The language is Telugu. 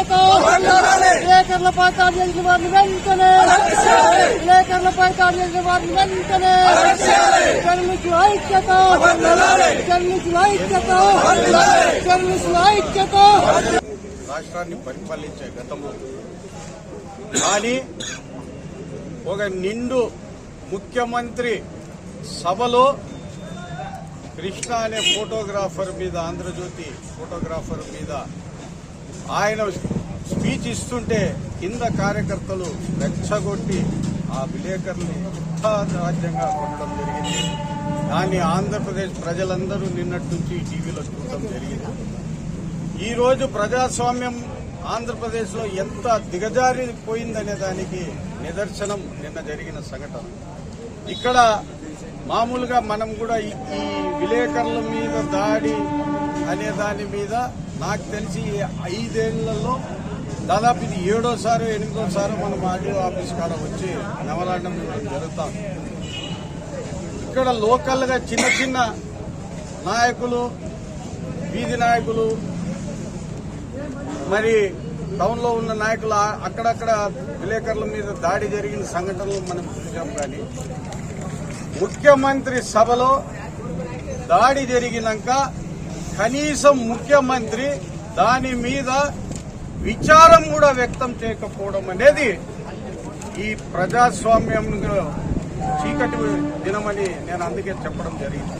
విలేకరులపై దాడి చేసిన వారిని వెంటనే విలేకరులపై దాడి చేసిన వారిని వెంటనే జర్నలిస్టుల ఐక్యత రాష్ట్రాన్ని పరిపాలించే గతంలో కానీ ఒక నిండు ముఖ్యమంత్రి సభలో కృష్ణ అనే ఫోటోగ్రాఫర్ మీద, ఆంధ్రజ్యోతి ఫోటోగ్రాఫర్ మీద ఆయన స్పీచ్ ఇస్తుంటే కింద కార్యకర్తలు రెచ్చగొట్టి ఆ విలేకరులు రాజ్యంగా కొనడం జరిగింది. దాన్ని ఆంధ్రప్రదేశ్ ప్రజలందరూ నిన్నటి నుంచి టీవీలో చూడటం జరిగింది. ఈ రోజు ప్రజాస్వామ్యం ఆంధ్రప్రదేశ్ లో ఎంత దిగజారిపోయిందనే దానికి నిదర్శనం నిన్న జరిగిన సంఘటన. ఇక్కడ మామూలుగా మనం కూడా ఈ విలేకరుల మీద దాడి అనే దాని మీద నాకు తెలిసి 5 ఏళ్లలో దాదాపు ఇది 7వ 8వ మనం ఆర్డీఓ ఆఫీస్ కాడ వచ్చి మెమరాండం జరుగుతాం. ఇక్కడ లోకల్ గా చిన్న చిన్న నాయకులు, వీధి నాయకులు, మరి టౌన్ లో ఉన్న నాయకులు అక్కడక్కడ విలేకరుల మీద దాడి జరిగిన సంఘటనలు మనం చూసాం. కానీ ముఖ్యమంత్రి సభలో దాడి జరిగినాక కనీసం ముఖ్యమంత్రి దాని మీద విచారం కూడా వ్యక్తం చేయకపోవడం అనేది ఈ ప్రజాస్వామ్యంలో చీకటి దినమని నేను అందుకే చెప్పడం జరిగింది.